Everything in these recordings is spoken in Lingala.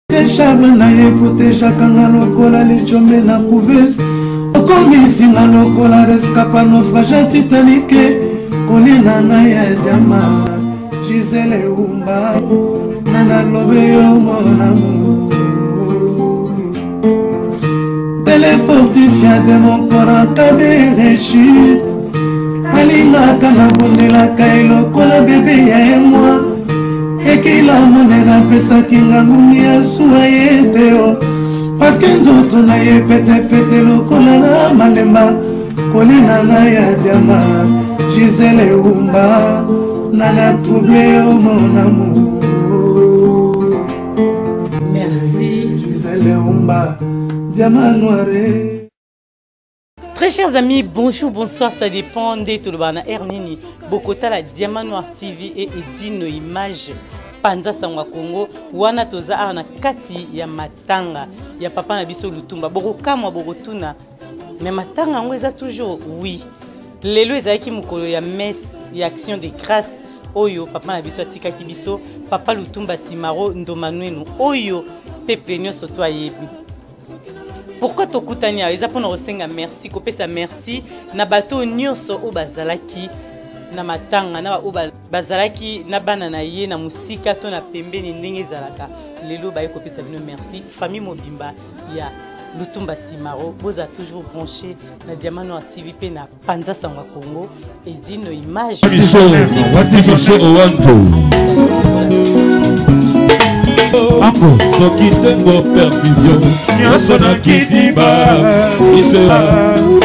Charme na écouté chacun lokola les chomé na couveuse. Okomi singa lokola rescapa naufrage Titanic. Kolina na ya diama Gisele Umba Nana lobe yo mon amour. Téléfortifiant de mon corps en cas de rechute. Alinga kana bondela kailo kola bébé ya moi. Et qu'il a monnaie pesa kinga ngumi ya suaye teo. Parce que nzoto na ye pete lokola na malemba. Kolina na ya diama Gisele Umba Nana troublé oh mon amour. Merci Gisele Umba Diamant noiré. Très chers amis, bonjour, bonsoir, ça dépend de tout le bana Ernini. Bokota la Diamant Noir TV et Edino Image. Panza Sangwa Congo, wana toza ana kati ya matanga ya papa na biso Lutumba. Boroka mwa borotuna. Mais matanga ngo eza toujours oui. Lelo ezaki mukolo ya messe ya action de grâce. Oyo papa na biso atikaki biso, papa Lutumba Simaro Ndomanwenu. Oyo pepe nyonso to ayebi. Pourquoi tokutani eza pona rosenga merci kopesa merci na bato nyonso o bazalaki na matanga na o bazalaki na bana na ye na musika to na pembeni ndenge ezalaka lelo baye kopesa bino merci famille mobimba ya Lutumba Simaro boza toujours branché na Diamant Noir TV pe na Panza Sangwa Congo et Dino Image. Soki tengo perfusion nyonso na kitiba isera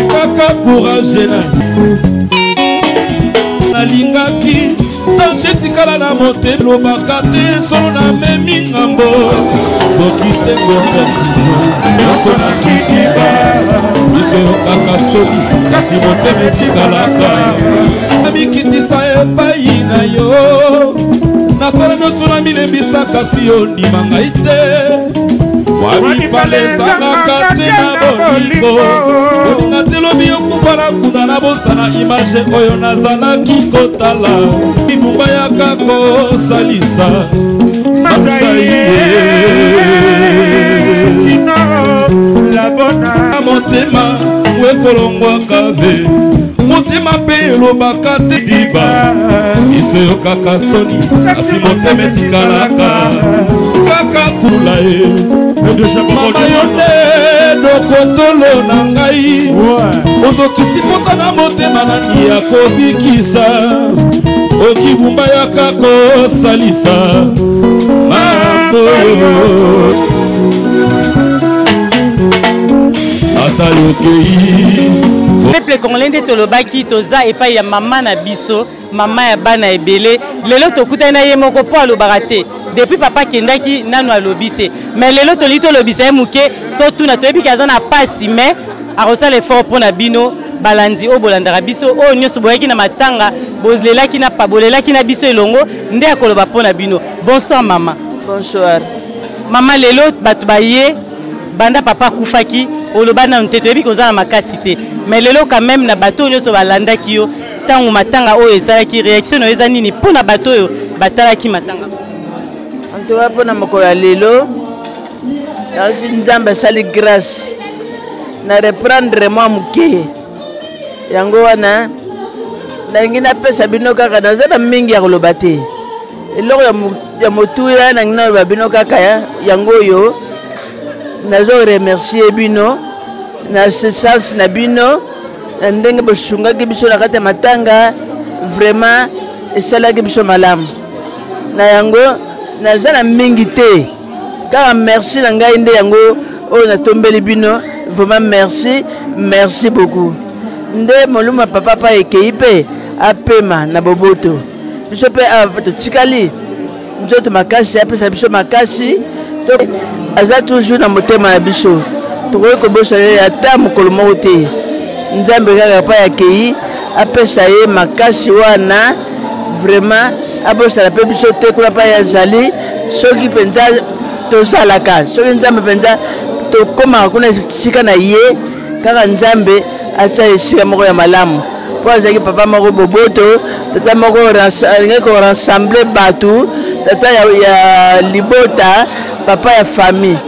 kaka courage nalingaki tangetikala na motema lobaka te solo na memi ngambo. Soki tengo perfusion nyonso na kitiba isera kaka soki kasi motema etikalaka amikitisa epai na yo. Nasara nyonso milembisa kasi yo ndimanga ite. Wami pale zangaka te na bolingo. Olinga te lobi okupana kuna na bosana image oyo nazalaki kotala. Ibumba yaka kosalisa basaite motema wekolongwa kave. Motema pe elobaka te diba iseyo kaka soni kasi motema etikalaka kaka kula ye. Mama yo nde dokotolo na ngai ozokisi mota na motema nani ya kobikisa. Okibumba yaka kosalisa mambo ata yokei. Peuple congolais de tolobaki toza epai ya mama na biso, mama ya bana ebele. Lelo tokutana ye moko po alobaka te. Depuis papa kendaki nanu alobi te. Mais lelo toli tolobisa ye muke to tuna toyebi kaza na pasi mais arosala effort pour na bino balandi o bolandaka biso o nyonso boyaki na matanga bozlelaki na pa bolelaki na biso elongo nde akoloba po na bino. Bonsoir mama. Bonsoir. Mama lelo bato baye banda papa kufaki oloba na nteto yebi koza na makasi te. Mais lelo quand même na bato nyonso balandaki yo tangu matanga oyo esalaki réaction eza nini po na bato oyo batalaki matanga? Antoa po na mokolo ya lelo yasi nzambe asali grâce na reprendre moi muke yango wana nangi napesa bino kaka naza na mingi ya koloba te. Eloko ya motuya nangi naloba bino kaka yango oyo nazo remercier bino na sens na bino na ndenge bosungaki biso na kati ya matanga vraiment esalaki biso malamu na yango naza na mingi te kaka merci na ngai nde yango oyo natombeli bino vraiment merci beaucoup. Nde moluma papa pa ekei pe apema na boboto biso pe totikali nzoto makasi apesa biso makasi aza toujours na motema na biso tokoki kobosana ata mokolo moko te. Nzambe kaka pa yakei apesa ye makasi wana vraiment abosana mpe biso te kuna pa yazali soki mpenza tosalaka soki nzambe mpenza tokomaka kuna esika na ye kaka nzambe atia esika moko ya malamu po azalaki papa moko boboto tata moko alingi korassemble bato tata ya libota papa ya famille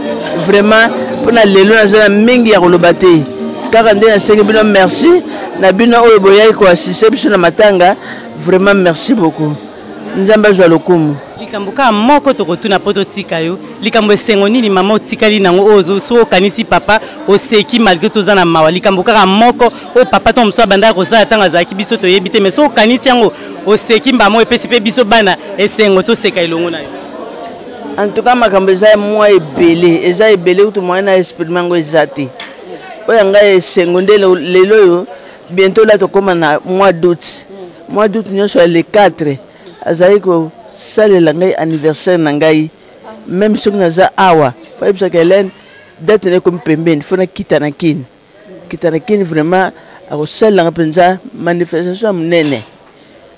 vraiment pona lelo na zana mingi ya koloba te kaka nde na sengi bino merci na bino oyo boyaki ko assiste biso na matanga vraiment merci beaucoup nzamba jwa lokumu likambo ka moko tokotuna poto tika yo likambo esengo nini mama otikali nango ozo so kanisi papa oseki malgré toza na mawa likambo ka moko o papa to mso banda ko sala tanga zaki biso to yebite mais so kanisi yango oseki mbamo epesi pe biso bana esengo to seka ilongo na yo en tout cas makambo eza mwa ebele kutu mwa na esprit mango ezate oyo nga esengo nde lelo yo bientôt là tokoma na mois d'août nyonso ya le 4 azali ko salela ngai anniversaire na ngai même soki naza awa fa yebisaka Hélène date ne komi pembeni fona kita na kini vraiment akosalelanga mpenza manifestation ya monene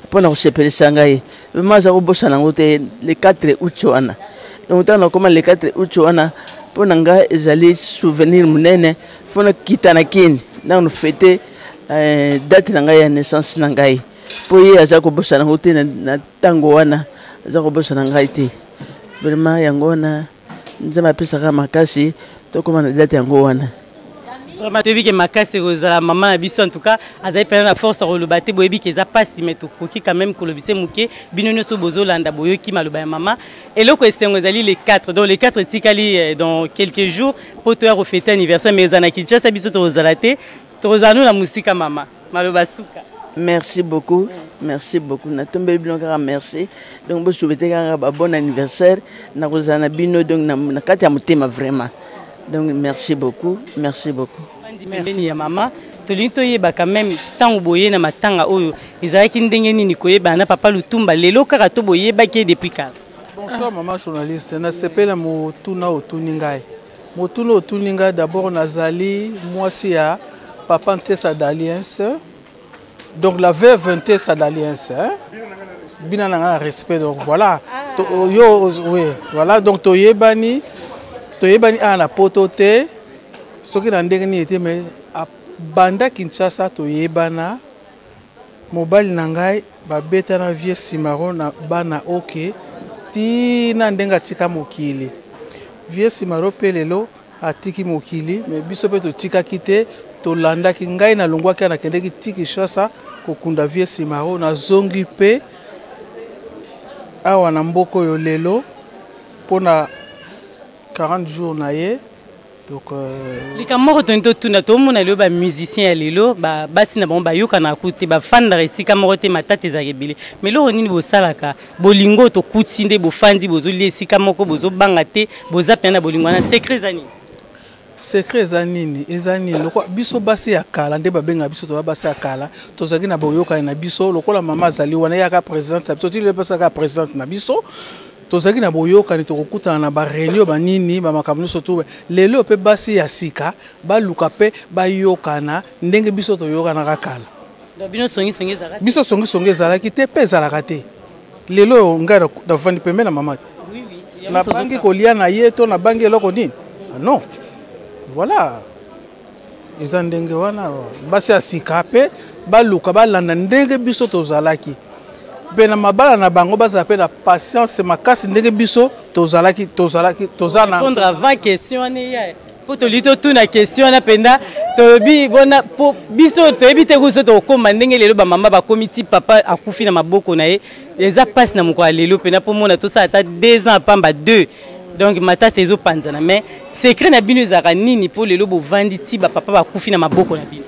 mpona kosepelisa ngai vraiment aza kobosana yango te le 4 août wana donc ntango nakoma le 4 août wana mpona ngai ezali souvenir monene fona kita na kini ntango fete date na ngai ya naissance na ngai po ye aza kobosana yango te na ntango wana aza kobosana ngai te vraiment yango wana nzambe apesaka makasi tokoma na date yango wana vraiment toyebi ke makasi kozala mama na biso en tout cas azali pena na force koloba te boyebi ke eza pasi mais tokoki quand même kolobise moke bino nyonso bozolanda boyoki maloba ya mama eloko esengo ezali les 4 donc les 4 etikali dans quelques jours po toya kofete anniversaire mais eza na Kinshasa biso tozala te tozala no na musika mama maloba suka. Merci beaucoup. Na tombé bino kaka merci. Donc bo souhaiter kaka bon anniversaire na kozana bino donc na kati ya motema vraiment. Donc merci beaucoup. Merci. Ya mama tolingi toyeba quand même tango boye na matanga oyo ezalaki ndenge nini koyeba na papa Lutumba lelo kaka to boyebaki depuis kala. Bonsoir maman journaliste. Na sepela motuna otuningai. Motuna otuninga d'abord nazali mwasi ya papa Ntesa d'Alliance. Donc la veuve Ntesa d'Alliance, bien en respect, donc voilà. Oui, voilà, donc toyebani a la potote, ce qui n'a dernier été, mais à Banda Kinshasa toyebana, mobile nangai, babeta na vieux simaro na bana ok, ti na ndenga tika mokili. Vieux simaro pelelo atiki mokili, mais biso pe to tika kite. Tolanda ki ngai na longwa ki na kendeki tiki Kinshasa kokunda vie simaro na zongi pe awa na mboko yo lelo pona 40 jours na ye donc likamoko tonto tuna to mona lelo ba musicien ya lelo ba basi na bomba yoka na kuti ba fanda resika moko te matate za kebele mais lo nini bo salaka bolingo to kuti nde bo fandi bozo lesika moko bozo banga te boza pena bolingo na secret zani. Secret zanini ezani lokwa biso basi ya kala nde babenga biso to basi ya kala tozaki na boyoka na biso lokola mama zali wana yaka president biso ti le pesa ka president na biso tozaki na boyoka ni tokokutana na ba réunion banini ba makamno surtout lelo pe basi ya sika ba luka pe ba yokana ndenge biso to yokana ka kala bino songi zalaki biso songi zalaki te pe zalaka te lelo ngara da vandi pembe na mama oui na bangi kolia na ye to na bangi eloko nini non. Voilà. Ils ont dengue wana basi asika pe baluka balanda ndenge biso tozalaki. Bena mabala na bango baza pe na patience makasi ndenge biso tozalaki tozana. Répondre à 20 questions ne ya. Po to lito tuna question na penda to bi bona po biso to ebite kuso to koma ndenge lelo ba mama ba komiti papa akufi na maboko na ye. Les a passe na moko lelo pena po mona to sa ata 2 ans pamba 2. Donc matata ezo panzana mais secret na bino ezaka nini po lelo bo vandi ti ba papa ba kufi na maboko na bino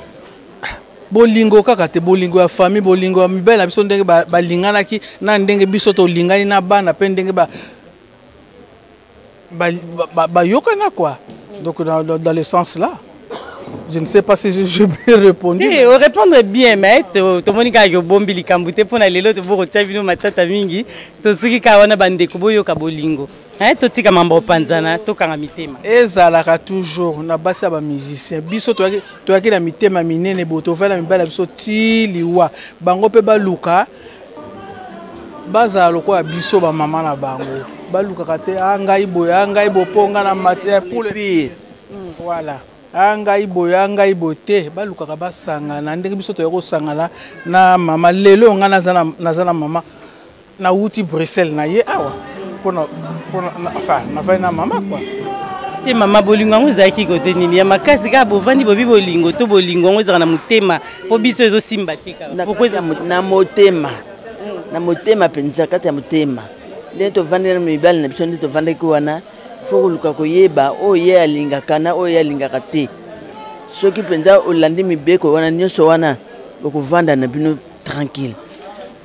bolingo kaka te bolingo ya famille bolingo ya mibela biso ndenge balinganaki na ndenge biso to lingani na bana pe ndenge ba yokana quoi donc dans le sens là je ne sais pas si je peux répondre. Oui, répondre bien, mais to monika yo bombi likambute pona lelo to boko tabino matata mingi to suki ka wana bande ko boyo ka bolingo. To tika mambo panzana to kanga mitema. Ezalaka toujours na basi ba musicien. Biso to yaki na mitema minene boto fala mibala biso ti liwa. Bango pe baluka baza loko ya biso ba mama na bango. Baluka kate ngai bo ponga na matière pour le pire. Voilà. Angai bote balukaka basangana ndenge biso to yako sangana na mama lelo nga nazana mama na uti Bruxelles na ye awa pona enfin navandi na mama quoi. Te mama bolingo yango ezalaki kote nini ya makasi kaka bovandi bobi bolingo to bolingo yango ezalaka na motema mpo biso ezosimba te kaka na motema na motema mpenza kati ya motema nde tovandi na mibali na biso nde tovandaki wana fo koluka koyeba oyo ye alingaka na oyo ye alingaka te soki mpenza olandi mibeko wana nyonso wana okovanda na bino tranquille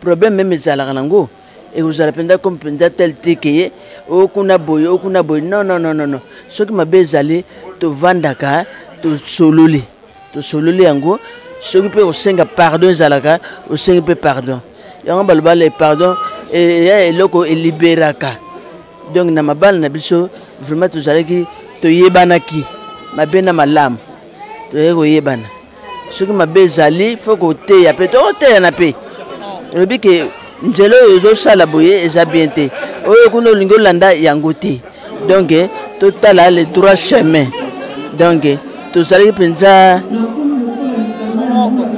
problème meme ezalaka nango ekozala mpenza comme mpenza tel te ke ye okuna boye non soki mabe ezali tovandaka tosololi yango soki mpe kosenga pardon ezalaka osengi mpe pardon yango baloba le pardon eya eloko eliberaka donc na mabala na biso vraiment tozalaki toyebanaki mabe na malamu toyei koyebana soki mabe ezali fo koteya mpe tokoteyana mpe elobi ke nzela oyo ezosala boye eza bien te oyo kuna olingi olanda yango te donc totala les trois chemins donc tozalaki mpenza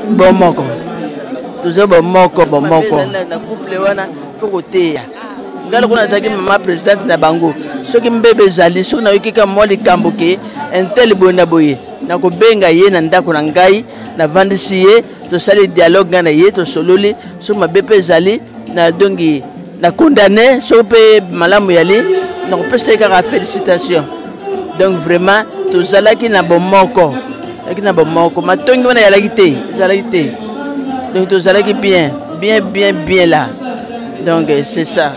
bomoko tozali bomoko na couple wana fo koteya ngala kuna azalaki mama présidente na bango soki mbebe ezali soki nayoki kaka mwa likambo ke intel boye na boye nakobenga ye na ndako na ngai navandisi ye tosali dialogue ngai na ye tosololi soki mabe mpe ezali na dongi na condamné soki mpe malamu yali nakopesa ye kaka félicitation donc vraiment tozalaki na bomoko matongi wana ezalaki te donc tozalaki bien là donc c'est ça.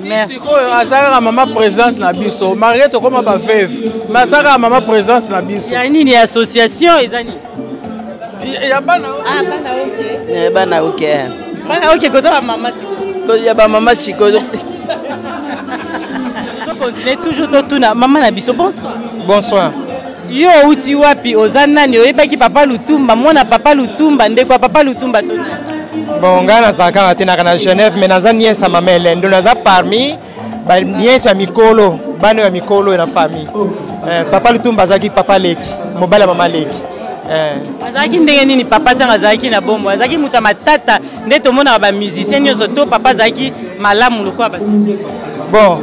Merci. Azalaka mama présence na biso Mariette comme ba veuve mais azalaka mama présence na biso ya nini association ezani ya bana bana ok kota mama ko ya ba mama chiko on continue toujours totuna mama na biso bonsoir yo uti wapi ozanani oyebaki papa Lutumba mwana papa Lutumba ndeko papa Lutumba tona bon nga nazalaka tenaka na Genève mais naza niesa mama Hélène donc naza parmi baniesa ya mikolo bana ya mikolo na famille papa Lutumba azalaki papa Leki mobali ya mama Leki azalaki ndenge nini papa ntango azalaki na bombo azalaki moto ya matata nde tomonaka bamusicien nyonso to papa azalaki malamu lokola bon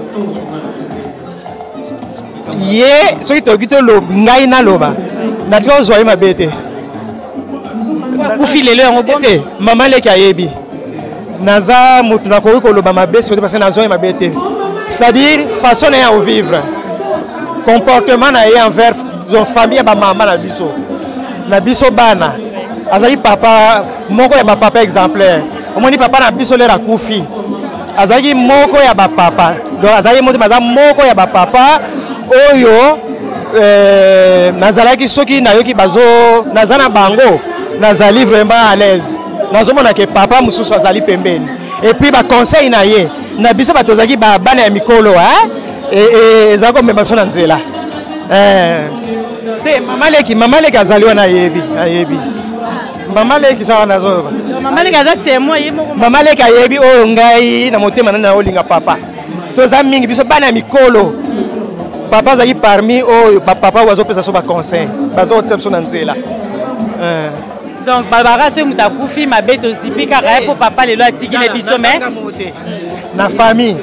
ye soki toyoki toloba ngai naloba natika kozwa ye mabe te kufi lelo yango te mama Leki ayebi naza motu nakoki koloba mabe soki parce que nazwa ye mabe te c'est-à-dire façon na ye ya ovivre comportement na ye envers famille ya bamama na biso bana azali papa moko ya bapapa exemplaire omoni papa na biso lera akufi azali moko ya bapapa donc azali moko ya bapapa oyo nazalaki soki nayoki naza na bango nazali vraiment à l'aise nazomona ke papa mosusu azali pembeni et puis baconseil na ye na biso bato ozalaki bana ya mikolo ezali komema biso na nzela te mama Leki azali wana ayebi mama Leki sawa nazoba mama Leki aza témoin ye moko mama Leki ayebi oyo ngai na motema na olinga papa toza mingi biso bana ya mikolo papa azali parmi oyo papa bazopesa so baconseil bazotia biso na nzela donc babaka soki moto akufi mabe tozipi kaka ye mpo papa lelo atikile biso mais na famille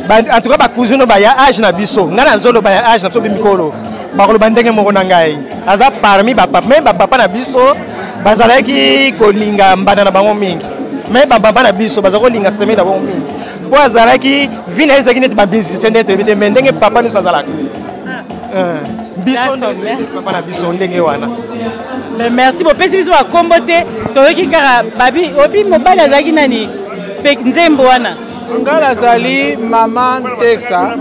en tout cas bacousine baya age na biso ngai nazoloba ya age na biso bimikolo bakoloba ndenge moko na ngai aza parmi bapapa na biso bazalaki kolinga mbanda na bango mingi mais bapapa na biso bazalaki kolinga seme na bango mingi mpo azalaki vi na ye ezalaki neti babisise nde toyebi te mais ndenge papa nyonso azalaka biso papa na biso ndenge wana merci bopesi biso bakombo te toyoki kaka babi obi mobali azalaki nani nzembo wana ngai nazali mama Ntesa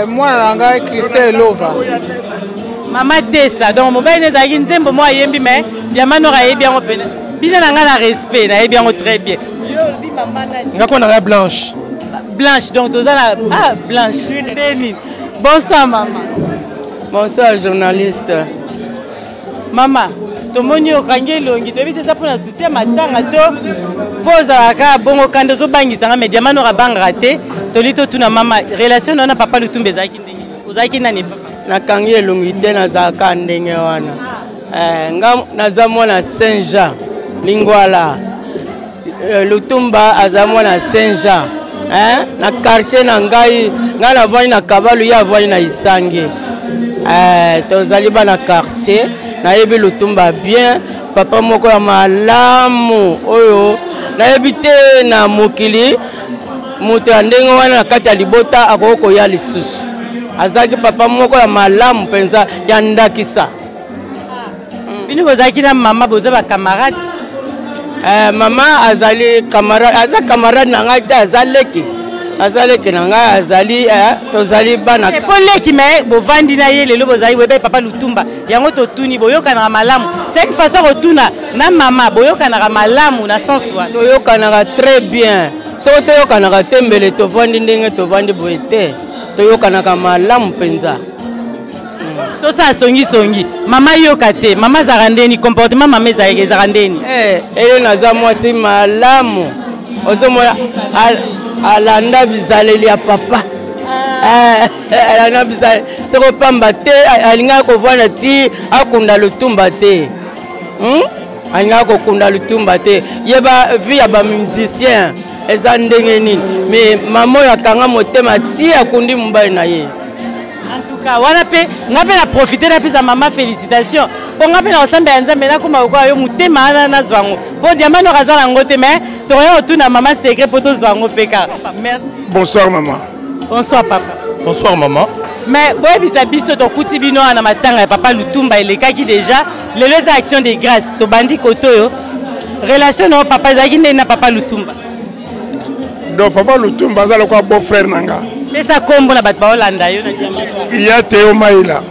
mwana na ngai Christelle Lova mama Tesa donc mobali ne ezalaki nzembo mo ayembi mais diamanoko ayebi yango pene biso na ngai na respect nayebi yango très bien nga kona ngai Blanche donc toza na Blanche ndeni bonsoir mama bonsoir journaliste mama tomoni okangi elongi toyebi te eza mpona susi ya matanga to mpo ozalaka bongo kanda ozobangisanga me diamanoko abangaka te toli totuna mama relation na papa Lutumba ezalaki ndenge ozalaki nani papa nakangi elongi te nazalaka ndenge wana nga naza mwana Saint Jean Lingwala Lutumba aza mwana Saint Jean na quartier na ngai na vandi na Kabalu ya vandi na Isange tozali bana quartier nayebi Lutumba bien papa moko ya malamu oyo nayebi te na mokili moto ya ndenge wana na kati ya libota akoko ya lisusu azaki papa moko ya malamu penza ya ndakisa bino bozaki na mama boza ba camarade mama azali camarade aza camarade na ngai te azaleki na ngai azali tozali bana po leki me bovandi na ye lelo bozali webe papa Lutumba yango totuni boyokanaka malamu c'est une façon rotuna na mama boyokanaka malamu na sens wa toyokanaka très bien soko toyokanaka te mbele tovandi ndenge tovandi boye te toyokanaka malamu mpenza tosa songi mama yoka te mama zaka ndeni comportement mama ezaka ndeni ele naza mwasi malamu ozomona alanda bizaleli ya papa alanda bizaleli soko pamba te alingaka kovanda ti akunda Lutumba te alingaka kokunda Lutumba te yeba vie ya bamusicien eza ndenge nini mais mama oyo akanga motema ti akundi mobali na ye. En tout cas, wana pe ngape na profiter na pisa mama félicitations. Pour ngape na osambe ya nzambe na kuma ko yo mutema na zwango. Bo diamano kazala ngote mais to yo tuna mama secret poto zwango peka. Merci. Bonsoir maman. Bonsoir papa. Bonsoir maman. Mais boye bisa biso to kuti bino na matanga ya papa Lutumba elekaki déjà les actions de grâce to bandi koto yo. Relation no papa zaki na papa Lutumba. Donc papa Lutumba za lokwa beau frère nanga. Pesa kombo na bat baolanda yo na diamano. Il y a Théo Maïla.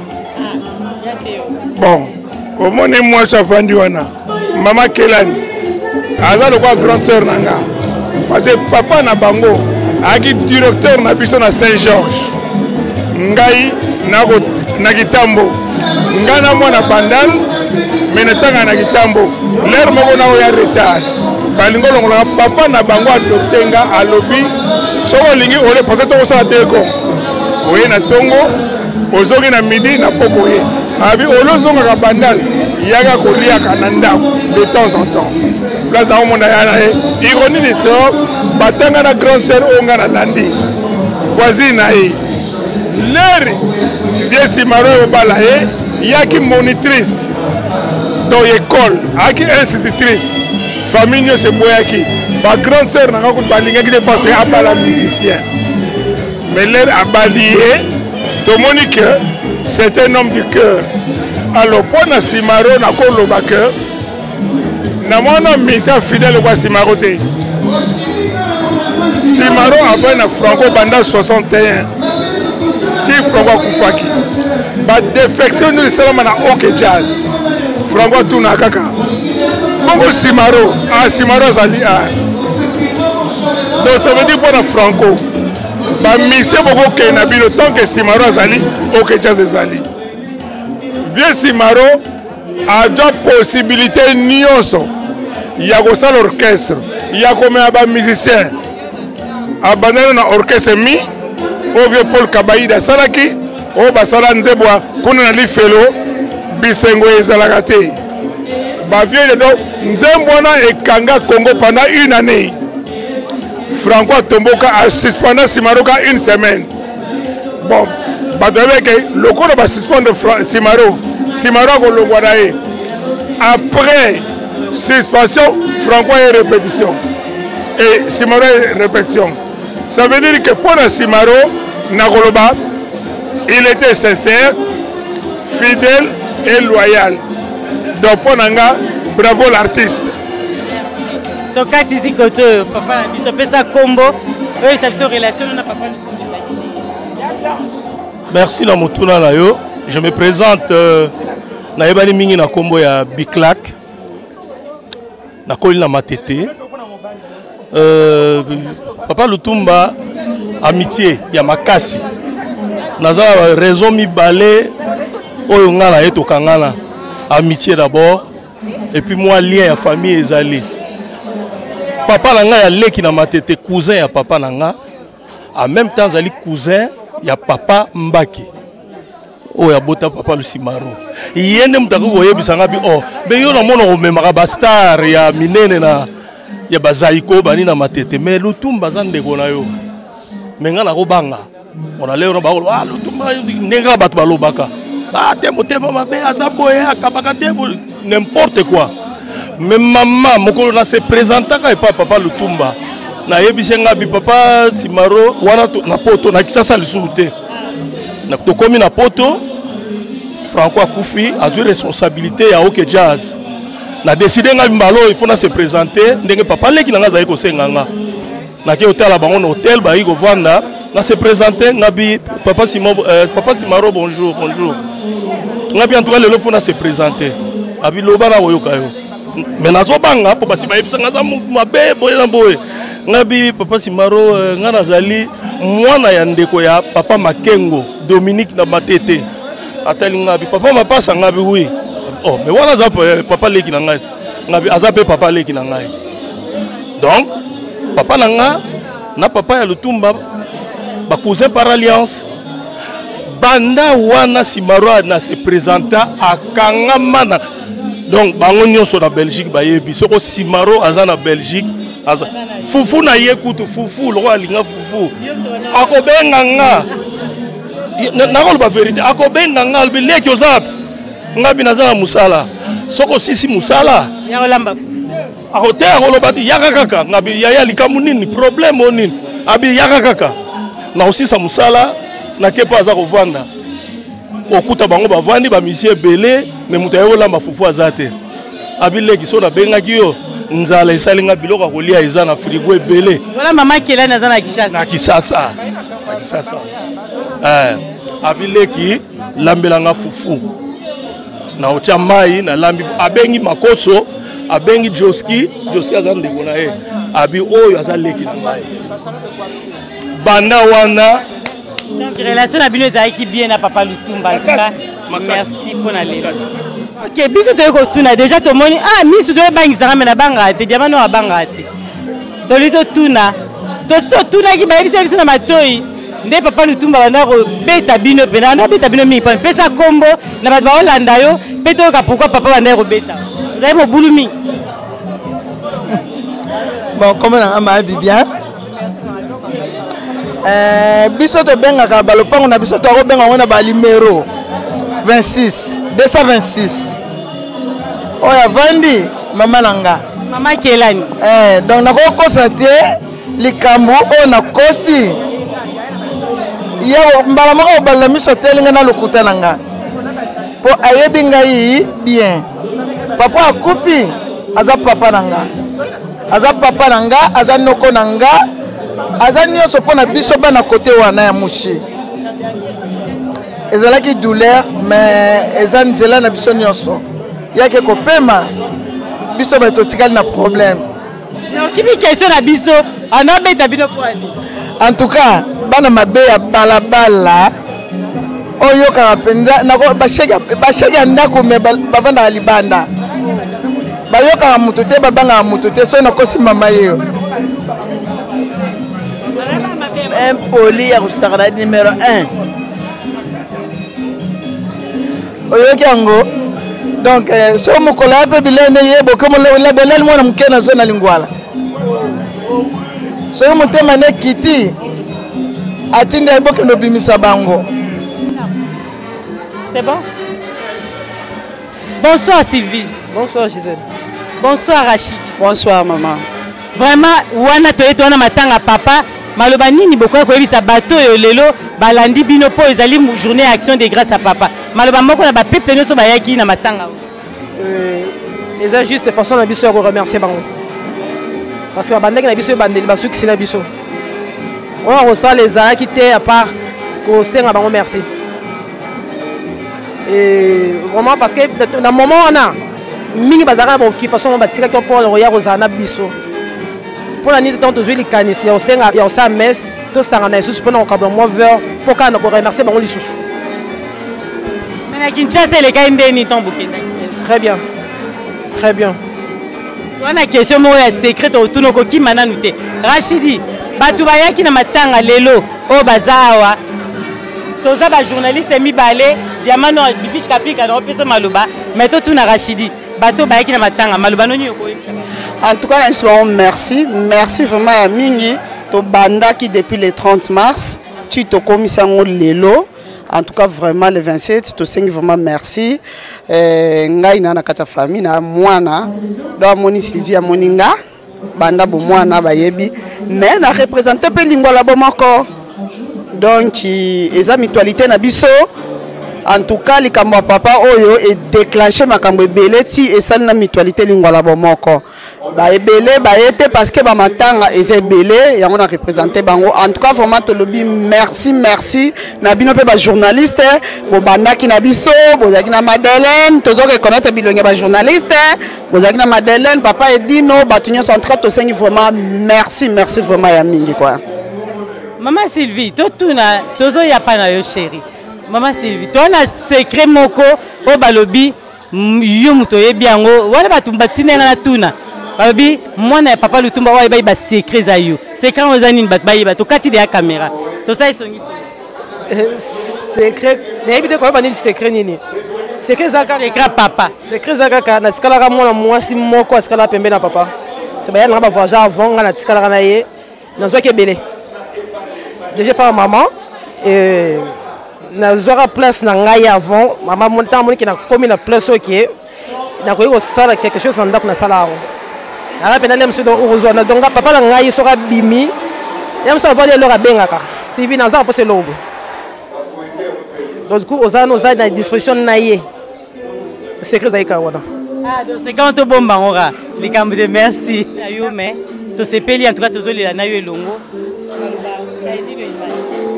Bon, au moins moi ça vendu wana. Maman Kelani. Aza lokwa grande sœur nanga. Parce que papa na bango aki directeur na biso na Saint-Georges. Ngai na Kitambo. Ngana mwana bandal menetanga na Kitambo. L'air moko na ya retard. Balingo longola papa na bango adoptenga alobi soko lingi ole parce que ça deko oye na tongo ozoki na midi na pokoye abi olozonga ka bandal yaga kolia kananda de temps en temps place dans monde ya na ironie de so batanga na grande sœur onga na landi voisine ai l'air bien si maro bala yaki monitrice dans école aki institutrice famille se boyaki ma grande sœur n'a pas de qui dépasse à la musicien mais l'air a balayé tout le monde que c'est un homme du cœur alors pour na Simaro na kolo ba cœur na mwana misa fidèle kwa Simaro te Simaro après na Franco banda 61 qui Franco kufaki ba défection nous seulement na OK jazz Franco tout na kaka Bongo Simaro Simaro zali donc ça veut dire pour la Franco ba mission beaucoup que na bino tant que Simaro zali OK jazz zali bien Simaro a déjà possibilité nyonso ya ko sala orchestre ya ko me ba musicien abandana na orchestre mi o vieux Paul Kabaïda salaki o basala nzebwa kuna na lifelo bisengo ezalaka te ba vieux de nzembwana ekanga Congo pendant une année Franco Tomboka a suspendu Simaro une semaine bon ba devait que le corps va suspendre Simaro ko longwanae après suspension Franco est répétition et Simaro est répétition ça veut dire que pour Simaro Nagoloba il était sincère fidèle et loyal donc pour Nanga bravo l'artiste donc quand tu dis que papa na biso pesa combo eux ça fait relation na papa merci na motuna na yo je me présente na yebani mingi na combo ya Biklak na koli na matete papa Lutumba amitié ya makasi naza raison mibale oyo ngala eto kangana amitié d'abord et puis moi lien ya famille ezali papa nanga ya leki na matete cousin ya papa nanga en même temps zali cousin ya papa Mbaki oyo abota papa Lusimaro yende mutako boyebisanga bi be yo na mono komemaka ba star ya minene na ya bazaiko bani na matete mais Lutumba za ndeko na yo mais nga na kobanga on allait on ba ah Lutumba nenga bato balobaka ah te motema mabe azaboye akabaka te n'importe quoi mais maman mokolo na se présentaka et papa Lutumba na yebise nga bi papa Simaro wana na poto na kisasa lisusu te na tokomi na poto Franco Akufi a eu responsabilité à OK Jazz na décidé nga mbalo il faut na se présenter ndenge papa leki na nga za ko senganga na ke hotel bango na hotel ba iko vanda na se présenter nga bi papa Simaro bonjour nga bi en tout cas le faut na se présenter abi loba na woyoka yo mais nazo banga po basi ba yebisa nga za mabe boye na boye nga bi papa Simaro nga nazali mwana ya ndeko ya papa Makengo Dominique na Matete atali nga bi papa mapasa nga bi oui oh mais wana za papa leki na ngai nga bi azape papa leki na ngai donc papa na nga na papa ya Lutumba ba cousin par alliance banda wana Simaro na se présenta akanga mana donc bango nyonso na Belgique ba yebi soko Simaro aza na Belgique aza fufu na ye kutu fufu lo alinga fufu akobenga nga na ba vérité akobenga nga leki ozap ngabi nazana musala soko sisi musala ya olamba akote akolobati yaka kaka ngabi yaya likamu nini problème onini abi yaka kaka na osisa musala na kepa aza kovanda okuta bango bavandi ba misie belé mais muta yolamba fufu azate abi leki so na bengaki yo nzala esalinga biloko kolia eza na frigo ebele wala mama kela na zana na kisasa abileki lambelanga fufu na otia mai na lambi abengi makoso abengi Joski aza ndeko na ye abi oyo aza leki na mai banda wana donc relation na bino ezalaki bien na papa Lutumba merci pour na lelo ok biso toyeko tuna déjà tomoni ah misu doye bangisaka me na banga te diamano wa banga te toli totuna totunaki bayebisa biso na matoi nde papa Lutumba banda kobeta bino pena na beta bino mingi pona pesa kombo na bato baolanda yo mpe toyoka pourquoi papa banda kobeta ozali mobulu mingi bon comme nanga mayebi bien biso tobengaka balopango na biso tokobenga ngo na balimero 226 oyo avandi mama na nga mama kelani donc nakokosa te likambo oyo nakosi ya mbala moko obalela miso te elinga na lokuta na nga mpo ayebi ngai bien papa akufi aza papa na nga aza noko na nga aza nyonso mpo na biso bana kote wana ya mushi ezalaki douleur mais eza nzela na biso nyonso yake kopema biso bato totikali na problème okibi question na biso anabeta bino poani en tout cas bana mabe ya balabala oyokaka mpenza basheke ya ndako me bavandaka libanda bayokaka moto te babangaka moto te soki nakosi mama yeyo impoli ya kosaka na numéro 1 oyoki yango donc so mokolo ya mpe bilene yeboke beleli mwana moke na zo na lingwala soki motema ne kiti atindi ayebokende obimisa bango. C'est bon? Bonsoir Sylvie. Bonsoir Gisèle. Bonsoir Rachid. Bonsoir maman. Vraiment wana toyeto wana matanga papa maloba nini bokoya koyebisa bato oyo lelo balandi bino po ezali journée action de grâce à papa maloba moko na bapeple nyonso bayaki na matanga eza juste façon na biso ya koremercier bango parce que babandaki na biso ebandeli basukisi na biso oyo kosala ezalaki te à part kosenga bango merci et vraiment parce que na moment wana mingi bazalaka na baoccupation batikaki mpo koya kozala na biso mpona nini ntango tozwi likanisi ya kosala messe tosanga na lisusu mpona kokabola mwa ver mpo kaka na koremercier bango lisusu. Mais na Kinshasa elekai ndeni ntango bokendaki? Très bien, très bien. wana question moko ya secret otuna okokima nanu te. Rachidi bato bayaki na matanga lelo oyo baza awa toza bajournaliste mibale diamano bibish kapika na opesa maloba mais totuna Rachidi bato bayaki na matanga maloba noni yokoyebisa? En tout cas, merci vraiment à Mingi. banda qui depuis le 30 mars tu te commis en lelo. En tout cas, vraiment, le 27, tu sais vraiment merci. Ngai na kata famille na mwana do moni Sylvia moninga banda bo mwana bayebi mais na représenter pe lingwala bomoko. Donc eza mutualité na biso. En tout cas, les kambo papa oyo et déclenché ma kambo belé ti et ça na mutualité lingwala bomoko. Ba ebele ba été parce que ba matanga eza belé et on a représenté bango. En tout cas, vraiment to lobby merci na bino pe ba journaliste bo banda ki na biso bo zaki na Madeleine tozo reconnaître bilonge ba journaliste bo zaki na Madeleine papa Edino batunyo central to sengi vraiment merci vraiment ya mingi quoi. Maman Sylvie, totuna tozo ya pa na yo chérie. Maman Sylvie, toi na secret moko o balobi yo muto yebiango wala batumba tinela na tuna. Balobi mwana papa lutumba wa ba secret za yo. Secret ozani ba to kati de la caméra. To sa isongi. Secret, n'habite quoi bani secret nini. Secret zaka ekra papa. Secret zaka na skala ka mwana mwasi moko skala pembe na papa. C'est bien na ba voyage avant na skala na ye. Na zo ke belé. Déjà par maman et na zora place na ngai avant maman monta moni ki na komi na place OK na ko sala quelque chose en dak na sala ala pena le monsieur do ozona donc papa na ngai soka bimi ya monsieur va le bengaka si vi na za pas se lobo donc coup ozana oza na disposition na ye secret zaika wana ah donc c'est quand to bomba ngora likambo de merci ayo mais to sepeli en tout cas to zolela na yo elongo.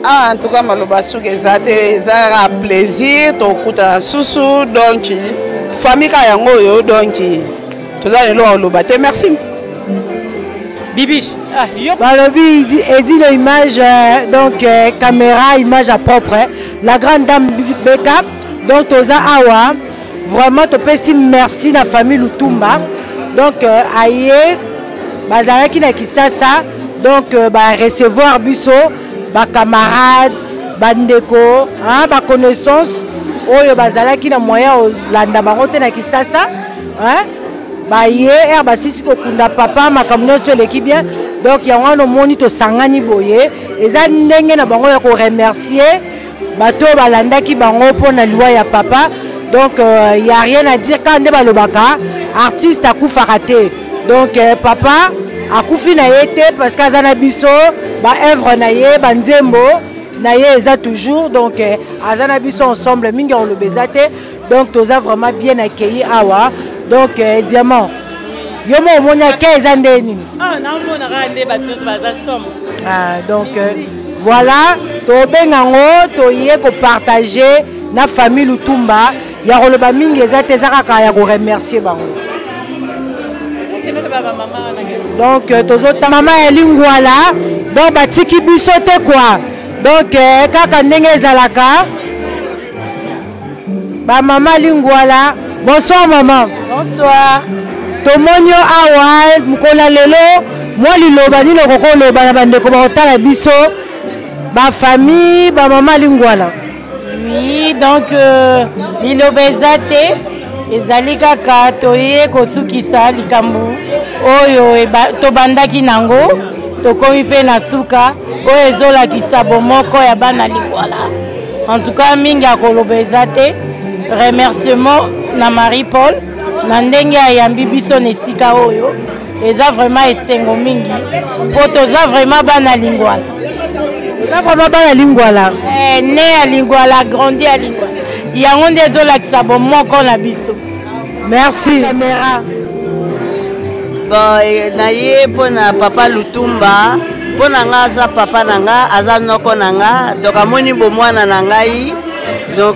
Ah, en tout cas, maloba souke ça a plaisir, to kuta susu donc famille ka yango yo donc to za le loba te merci. Bibiche, ah yo balobi dit l'image donc caméra image à propre la grande dame Beka donc toza awa vraiment to pesi merci la famille Lutumba donc aye bazala ki na Kisasa donc ba recevoir biso ba camarades bandeko hein ba connaissance oyo bazala ki na moyen landa bangote na Kisasa hein ba ye ba sisi ko kunda papa makamno so l'équipe bien donc ya wana moni to sangani boye eza ndenge na bango ya ko remercier bato balanda ki bango pona loi ya papa donc y a rien à dire quand nde balobaka artiste akufa raté donc papa akufi na yete parce qu'azana biso ba œuvre na ye banzembo na ye eza toujours donc azana biso ensemble mingi on le bezate donc toza vraiment bien accueilli awa donc diamant yo mo monya ke eza ndeni ah na mona rande bato baza somme ah donc voilà to bengango to ye ko partager na famille Lutumba ya ko le ba mingi eza te zaka ya ko remercier bango. Donc tozota mama elingwala donc batiki biso te quoi donc kaka ndenge ezalaka ba mama lingwala bonsoir maman bonsoir tomonyo awa mukola lelo moi liloba ni lokoko loba na bandeko ba otala biso ba famille ba mama lingwala oui donc liloba ezate ezali kaka toye kosukisa likambo oyo tobandaki nango tokomi pe na suka oyo ezolakisa bomoko ya bana lingwala en tout cas mingi akoloba eza te remerciement na Marie Paul na ndenge ayambi biso na esika oyo eza vraiment esengo mingi po toza vraiment bana lingwala toza vraiment bana lingwala ne ya lingwala grandi ya lingwala yango nde ezolakisa bomoko na biso merci caméra bon na ye mpona papa Lutumba mpona nga aza papa na nga aza noko na nga donc amoni bomwana na ngai donc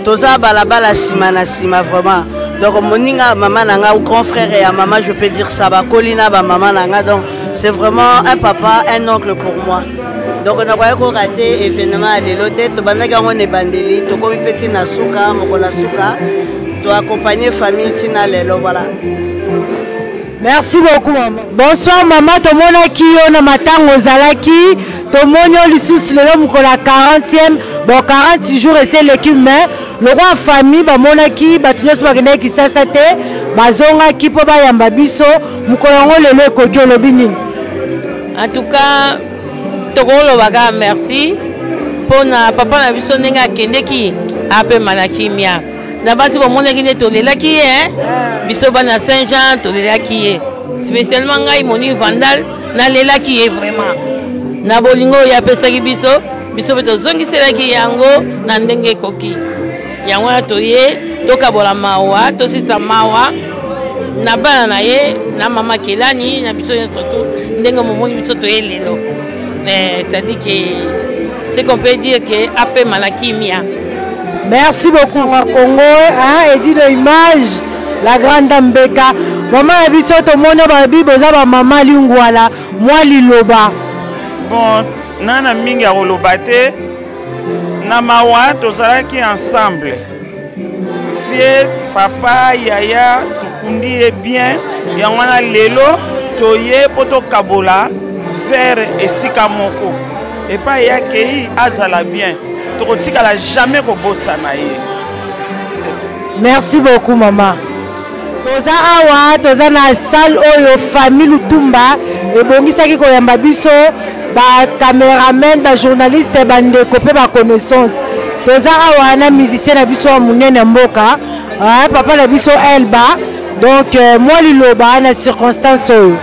toza balabala nsima na nsima vraiment donc moninga mama na nga ou grand frère ya mama je peux dire ça bakoli na bamama na nga donc c'est vraiment un papa un oncle pour moi donc nakoki korate événement ya lelo te tobandaki yango na ebandeli tokomi mpe ntina suka mokolo ya suka toaccompagner famille ntina lelo voilà. Merci beaucoup maman. Bonsoir maman, tomonaki yo na matango ozalaki tomoni yo lisusu lelo mokolo 40e bon 40 jours et c'est l'équipe mais le roi famille bamonaki bato nyonso bakendaki Kisasa te bazongaki mpo bayamba biso mokolo yango lelo ekoki olobi nini en tout cas tokolobaka merci mpona papa na biso ndenge akendeki apema na kimia na basi bomonaki nde tolelaki ye biso bana Saint Jean tolelaki ye spécialement ngai Moni Vandal nalelaki ye vraiment na bolingo oyo apesaki biso mpe tozongiselaki yango na ndenge ekoki yango wana toye tokabola mawa tosisa mawa na bana na ye na mama Kelani na biso nyonso to ndenge momoni biso toye lelo c'est-à-dire que c'est qu'on peut dire que apema na kimia. Merci beaucoup Congo hein, et dit l'image la grande dame Beka maman abiso to mona ba biboza ba mama lingwala moi liloba bon nana mingi ya koloba te na mawa tozalaki ensemble fie papa yaya tukundi ye bien yango wana lelo toye po tokabola vers esika moko epai yakei azala bien tokotikala jamais kobosana ye. Merci beaucoup maman. Toza awa toza na salle oyo famille Lutumba ebongisaki koyamba biso ba cameraman ba journaliste bandeko pe ba connaissance toza awa na musicien na biso wa munene mboka papa na biso Elba donc moi liloba na circonstance oyo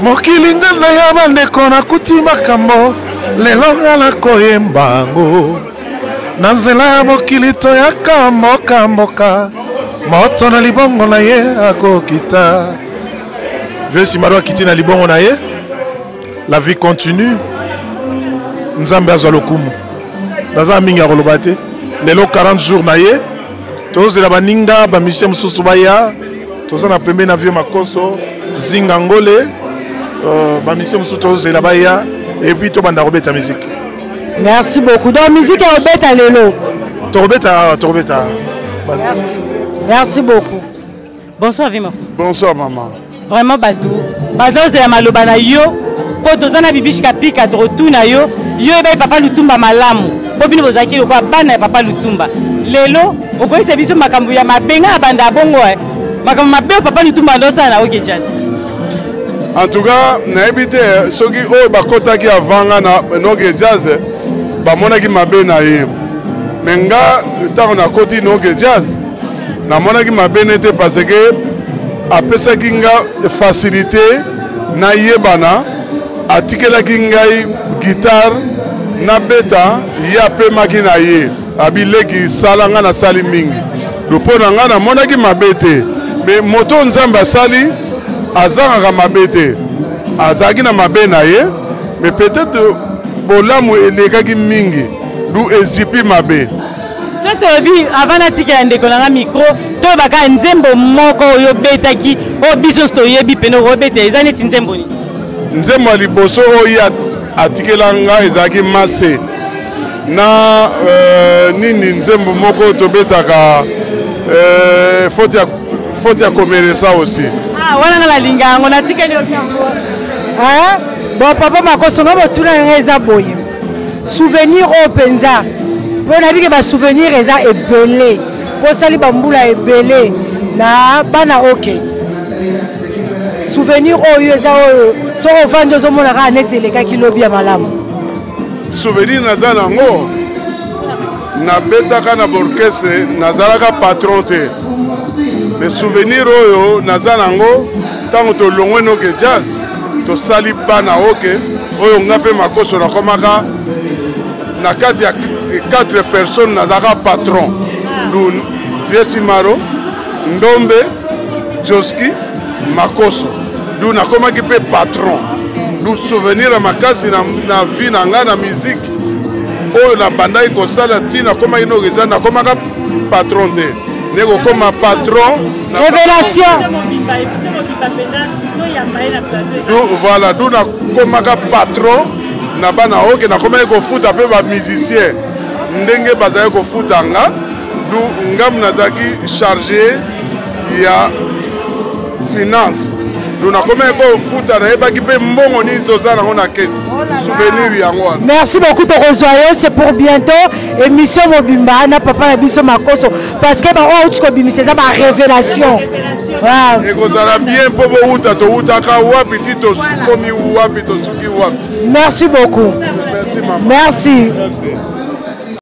mokili ngana ya bandeko nakuti makambo lelo ngana koyembango na nzela ya mokili toyaka mboka moto na libongo na ye akokita vesi maro akiti na libongo na ye la vie continue nzambe azwa lokumu naza mingi ya koloba te lelo 40 jours na ye tozela baninga bamisie mosusu baya toza na pembe na vie makoso zinga ngole bamisie mosusu tozela baya epuis tobanda kobeta musique. Merci beaucoup. Donc musique ya obeta lelo tobeta merci beaucoup. Bonsoir Vima. Bonsoir maman. Vraiment Badou. Badou de la maloba na yo. Po tozana bibishika pika totuna yo. Yo eba papa Lutumba malamu. Po bino bozaki lo kwa bana ya papa Lutumba. Lelo okoyisa biso makambo ya mabenga banda bongo makambo mabe papa Lutumba ndosa na oke jazz. En tout cas, nayebi te soki oyo bakotaki avanga na noke jazz bamonaki mabe na ye. Mais nga ntango nakoti noke jazz namonaki mabe nete parce que apesaki nga facilité nayebana atikelaki ngai guitare nabeta ye apemaki na ye abileki sala nga nasali mingi lupo na nga namonaki mabe te mais moto nzambe asali azangaka mabe te azalaki na mabe na ye mais peut-être bolamu elekaki mingi lu ezipi mabe. Tobi avant natikela ndeko na micro to baka nzembo moko oyo betaki o biso toyebi peno robete eza neti nzembo ni nzembo liboso oyo atikela nga ezalaki mase na nini nzembo moko tobetaka faute ya komeresa aussi wana na balinga yango natikeli yango bon papa makoso ngo botuna eza boye souvenir o penza on a vu que ma souvenir est ebelé pour sali bambula ebelé na bana ok souvenir oyo eza oyo so ovando zo mona ka netele ka kilobi ya malamu souvenir naza nango na betaka na orchestre nazalaka patron te mais souvenir oyo naza nango tango to longwe no ke jazz to sali bana ok oyo ngape makoso na komaka na kati ya 4 personnes nazaka patron du Viesi Maro Ndombe Joski Makoso du nakomaki pe patron du souvenir ya makasi na vie na nga na musique oyo na bandaki kosala ntina komaki nokeza nakomaka patron te ndeko koma patron révélation voilà du nakomaka patron na bana oke nakomaki kofuta pe ba musicien ndenge bazali kofuta nga du ngam nazalaki chargé ya finance du nakomaki kofuta nayebaki mpe mbongo nini toza nango na kesi souvenir yango wana. Merci beaucoup tokozwayo c'est pour bientôt émission mobimba na papa na biso makoso parce que baoyo uti kobimisa eza ba révélation ekozala bien mpo bowuta towutaka wapi ti tosukomi wapi tosuki wapi. Merci beaucoup. Merci maman. Merci.